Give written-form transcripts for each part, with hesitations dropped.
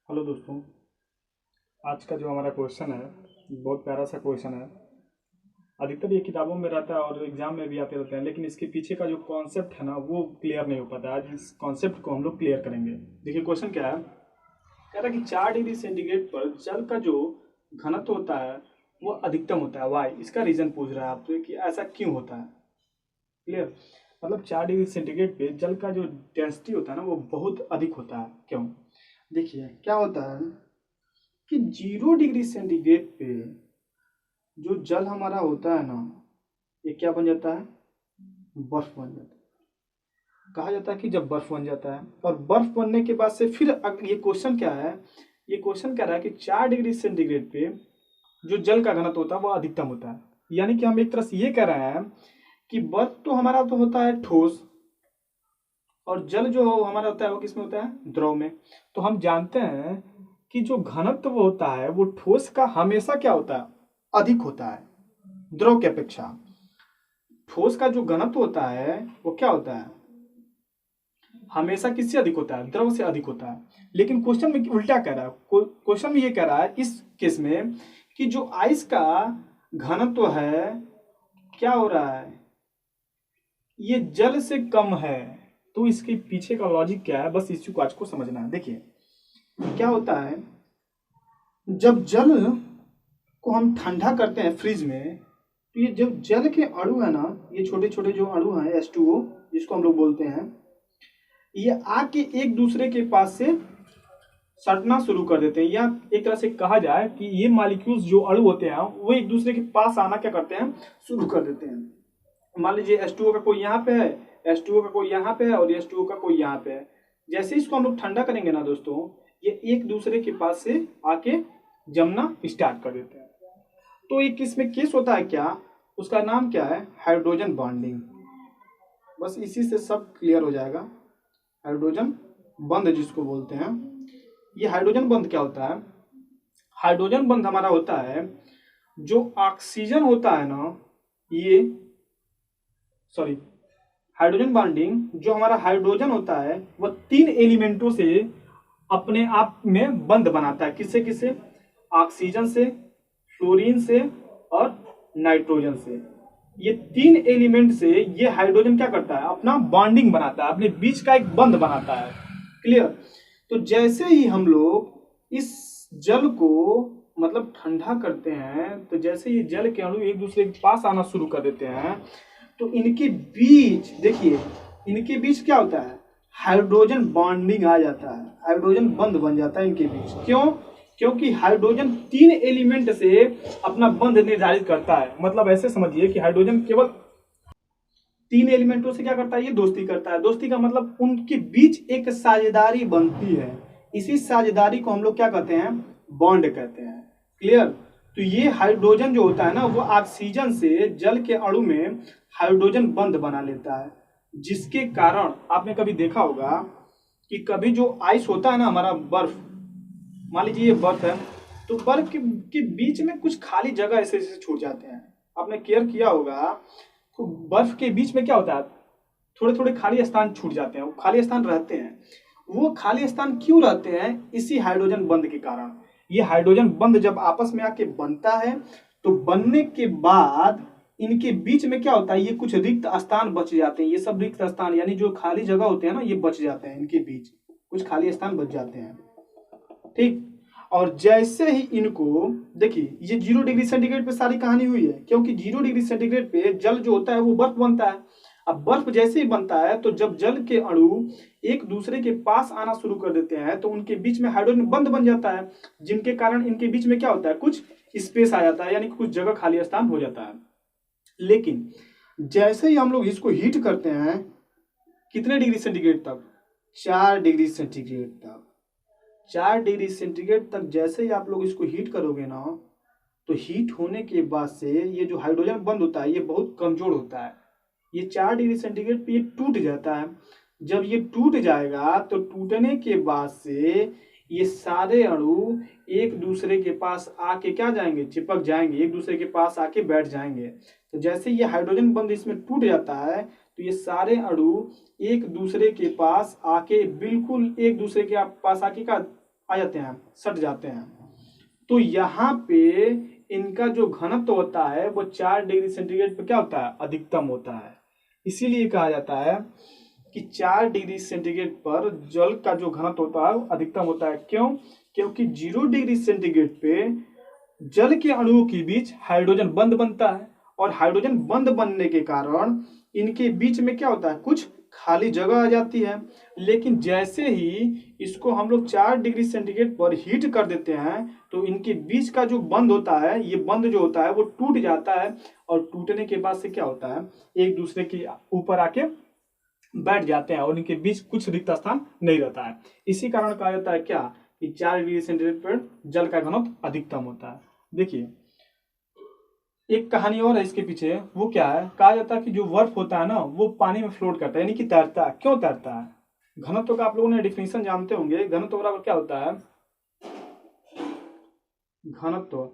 Hello दोस्तों। आज का जो हमारा क्वेश्चन है बहुत प्यारा सा क्वेश्चन है। अधिकतर ये किताबों में रहता है और एग्जाम में भी आते रहते हैं, लेकिन इसके पीछे का जो कॉन्सेप्ट है ना वो क्लियर नहीं हो पाता। आज इस कॉन्सेप्ट को हम लोग क्लियर करेंगे। देखिए क्वेश्चन क्या है। कह रहा है कि 4 डिग्री सेंटीग्रेड पर जल का जो घनत्व होता है वो अधिकतम होता है। वाई, इसका रीजन पूछ रहा है आपसे कि ऐसा क्यों होता है। क्लियर। मतलब 4 डिग्री सेंटीग्रेड पे जल का जो डेंसिटी होता है ना वो बहुत अधिक होता है। क्यों? देखिए क्या होता है कि 0 डिग्री सेंटीग्रेड पे जो जल हमारा होता है ना ये क्या बन जाता है? बर्फ बन जाता है। कहा जाता है कि जब बर्फ बन जाता है और बर्फ बनने के बाद से फिर ये क्वेश्चन क्या है, ये क्वेश्चन कह रहा है कि 4 डिग्री सेंटीग्रेड पे जो जल का घनत्व होता है वो अधिकतम होता है। यानी कि हम एक तरह से ये कह रहे हैं कि बर्फ तो हमारा तो होता है ठोस, और जल जो हमारा होता है वो किसमें होता है? द्रव में। तो हम जानते हैं कि जो घनत्व होता है वो ठोस का हमेशा क्या होता है? अधिक होता है द्रव की अपेक्षा। ठोस का जो घनत्व होता है वो क्या होता है? हमेशा किससे अधिक होता है? द्रव से अधिक होता है। लेकिन क्वेश्चन में उल्टा कह रहा है। क्वेश्चन में ये कह रहा है इस केस में कि जो आइस का घनत्व है क्या हो रहा है? ये जल से कम है। तो इसके पीछे का लॉजिक क्या है, बस इस चीज को आज को समझना है। देखिए क्या होता है, जब जल को हम ठंडा करते हैं फ्रिज में, तो ये जब जल के अणु है ना, ये छोटे छोटे जो अणु हैं H2O जिसको हम लोग बोलते हैं, ये आके एक दूसरे के पास से सटना शुरू कर देते हैं। या एक तरह से कहा जाए कि ये मॉलिक्यूल्स जो अणु होते हैं वो एक दूसरे के पास आना क्या करते हैं? शुरू कर देते हैं। मान लीजिए H2O का कोई यहाँ पे है, H2O का कोई यहाँ पे है और H2O का कोई यहाँ पे है। जैसे इसको हम लोग ठंडा करेंगे ना दोस्तों, ये एक दूसरे के पास से आके जमना स्टार्ट कर देते हैं। तो एक इसमें केस होता है क्या, उसका नाम क्या है? Hydrogen bonding. बस इसी से सब क्लियर हो जाएगा। हाइड्रोजन बंध जिसको बोलते हैं, ये हाइड्रोजन बंध क्या होता है? हाइड्रोजन बंध हमारा होता है जो ऑक्सीजन होता है ना, ये सॉरी हाइड्रोजन बॉन्डिंग जो हमारा हाइड्रोजन होता है वह 3 एलिमेंटों से अपने आप में बंध बनाता है। किससे किससे? ऑक्सीजन से, फ्लोरीन से और नाइट्रोजन से। ये 3 एलिमेंट से ये हाइड्रोजन क्या करता है? अपना बॉन्डिंग बनाता है, अपने बीच का एक बंध बनाता है। क्लियर। तो जैसे ही हम लोग इस जल को मतलब ठंडा करते हैं, तो जैसे ही जल के अणु एक दूसरे के पास आना शुरू कर देते हैं, तो इनके बीच देखिए, इनके बीच क्या होता है? हाइड्रोजन बॉन्डिंग आ जाता है, हाइड्रोजन बंध बन जाता है इनके बीच। क्यों? क्योंकि हाइड्रोजन 3 एलिमेंट से अपना बंध निर्धारित करता है। मतलब ऐसे समझिए कि हाइड्रोजन केवल 3 एलिमेंटों से क्या करता है? ये दोस्ती करता है। दोस्ती का मतलब उनके बीच एक साझेदारी बनती है। इसी साझेदारी को हम लोग क्या कहते हैं? बॉन्ड कहते हैं। क्लियर। तो ये हाइड्रोजन जो होता है ना वो ऑक्सीजन से जल के अणु में हाइड्रोजन बंध बना लेता है, जिसके कारण आपने कभी देखा होगा कि कभी जो आइस होता है ना हमारा बर्फ, मान लीजिए ये बर्फ है, तो बर्फ के बीच में कुछ खाली जगह ऐसे ऐसे छूट जाते हैं। आपने केयर किया होगा तो बर्फ के बीच में क्या होता है? थोड़े थोड़े खाली स्थान छूट जाते हैं। वो खाली स्थान रहते हैं। वो खाली स्थान क्यों रहते हैं? इसी हाइड्रोजन बंध के कारण। ये हाइड्रोजन बंध जब आपस में आके बनता है तो बनने के बाद इनके बीच में क्या होता है? ये कुछ रिक्त स्थान बच जाते हैं। ये सब रिक्त स्थान यानी जो खाली जगह होते हैं ना ये बच जाते हैं, इनके बीच कुछ खाली स्थान बच जाते हैं। ठीक। और जैसे ही इनको देखिए, ये 0 डिग्री सेंटीग्रेड पे सारी कहानी हुई है, क्योंकि 0 डिग्री सेंटीग्रेड पे जल जो होता है वो बर्फ बनता है। अब बर्फ जैसे ही बनता है तो जब जल के अणु एक दूसरे के पास आना शुरू कर देते हैं तो उनके बीच में हाइड्रोजन बंध बन जाता है, जिनके कारण इनके बीच में क्या होता है? कुछ स्पेस आ जाता है, यानी कुछ जगह खाली स्थान हो जाता है। लेकिन जैसे ही हम लोग इसको हीट करते हैं, कितने डिग्री सेंटीग्रेड तक? 4 डिग्री सेंटीग्रेड तक। 4 डिग्री सेंटीग्रेड तक जैसे ही आप लोग इसको हीट करोगे ना, तो हीट होने के बाद से ये जो हाइड्रोजन बंध होता है ये बहुत कमजोर होता है। ये 4 डिग्री सेंटीग्रेड पे ये टूट जाता है। जब ये टूट जाएगा तो टूटने के बाद से ये सारे अणु एक दूसरे के पास आके क्या जाएंगे? चिपक जाएंगे, एक दूसरे के पास आके बैठ जाएंगे। तो जैसे ये हाइड्रोजन बंध इसमें टूट जाता है तो ये सारे अणु एक दूसरे के पास आके बिल्कुल एक दूसरे के पास आके का आ जाते हैं, सट जाते हैं। तो यहाँ पे इनका जो घनत्व होता है वो 4 डिग्री सेंटीग्रेड पे क्या होता है, अधिकतम होता है। इसीलिए कहा जाता है कि 4 डिग्री सेंटीग्रेड पर जल का जो घनत्व होता है वो अधिकतम होता है। क्यों? क्योंकि 0 डिग्री सेंटीग्रेड पे जल के अणुओं के बीच हाइड्रोजन बंध बनता है, और हाइड्रोजन बंध बनने के कारण इनके बीच में क्या होता है, कुछ खाली जगह आ जाती है। लेकिन जैसे ही इसको हम लोग 4 डिग्री सेंटीग्रेड पर हीट कर देते हैं तो इनके बीच का जो बंध होता है, ये बंध जो होता है वो टूट जाता है, और टूटने के बाद से क्या होता है, एक दूसरे के ऊपर आके बैठ जाते हैं और इनके बीच कुछ रिक्त स्थान नहीं रहता है। इसी कारण कहा जाता है क्या, कि 4 डिग्री सेंटीग्रेड पर जल का घनत्व अधिकतम होता है। देखिए एक कहानी और है इसके पीछे, वो क्या है, कहा जाता है कि जो बर्फ होता है ना वो पानी में फ्लोट करता है, यानी कि तैरता है। क्यों तैरता है? घनत्व का आप लोगों ने डिफिनेशन जानते होंगे। घनत्व बराबर क्या होता है, घनत्व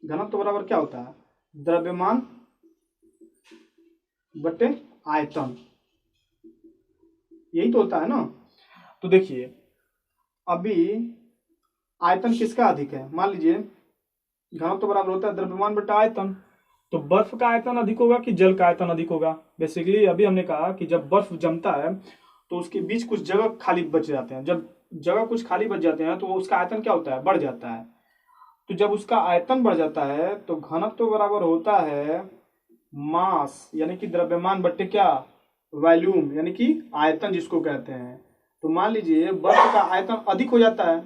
घनत्व बराबर क्या होता है, द्रव्यमान बटे आयतन, यही तो होता है ना। तो देखिए अभी आयतन किसका अधिक है, मान लीजिए घनत्व बराबर होता है द्रव्यमान बटा आयतन, तो बर्फ का आयतन अधिक होगा कि जल का आयतन अधिक होगा। बेसिकली अभी हमने कहा कि जब बर्फ जमता है तो उसके बीच कुछ जगह खाली बच जाते हैं, जब जगह कुछ खाली बच जाते हैं तो उसका आयतन क्या होता है, बढ़ जाता है। तो जब उसका आयतन बढ़ जाता है तो घनत्व बराबर होता है मास, यानी कि द्रव्यमान बट्टे क्या, वॉल्यूम, यानी कि आयतन जिसको कहते हैं। तो मान लीजिए बर्फ का आयतन अधिक हो जाता है,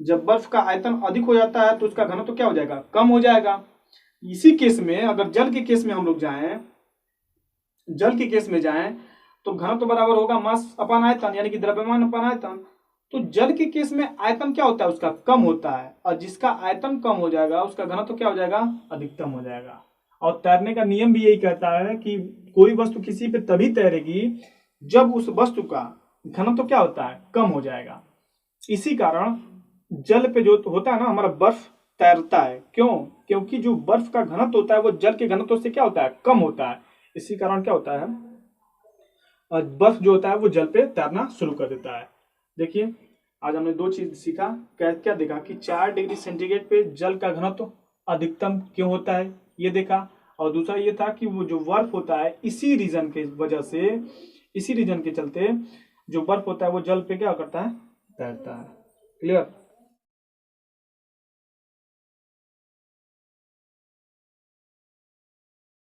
जब बर्फ का आयतन अधिक हो जाता है तो उसका घनत्व क्या हो जाएगा, कम हो जाएगा। इसी केस में अगर जल के केस में हम लोग जाएं, जल के केस में जाएं तो घनत्व बराबर होगा मास अपान आयतन, यानी कि द्रव्यमान अपान आयतन। तो जल के केस में आयतन क्या होता है, उसका कम होता है, और जिसका आयतन कम हो जाएगा उसका घनत्व क्या हो जाएगा, अधिकतम हो जाएगा। और तैरने का नियम भी यही कहता है कि कोई वस्तु किसी पे तभी तैरेगी जब उस वस्तु का घनत्व क्या होता है, कम हो जाएगा। इसी कारण जल पे जो होता है ना हमारा बर्फ तैरता है। क्यों? क्योंकि जो बर्फ का घनत्व होता है वो जल के घनत्व से क्या होता है, कम होता है। इसी कारण क्या होता है, बर्फ जो होता है वो जल पे तैरना शुरू कर देता है। देखिए आज हमने दो चीज सीखा, क्या क्या देखा कि 4 डिग्री सेंटीग्रेड पे जल का घनत्व अधिकतम क्यों होता है ये देखा, और दूसरा ये था कि वो जो बर्फ होता है इसी रीजन के वजह से, इसी रीजन के चलते जो बर्फ होता है वो जल पे क्या करता है, तैरता है। क्लियर?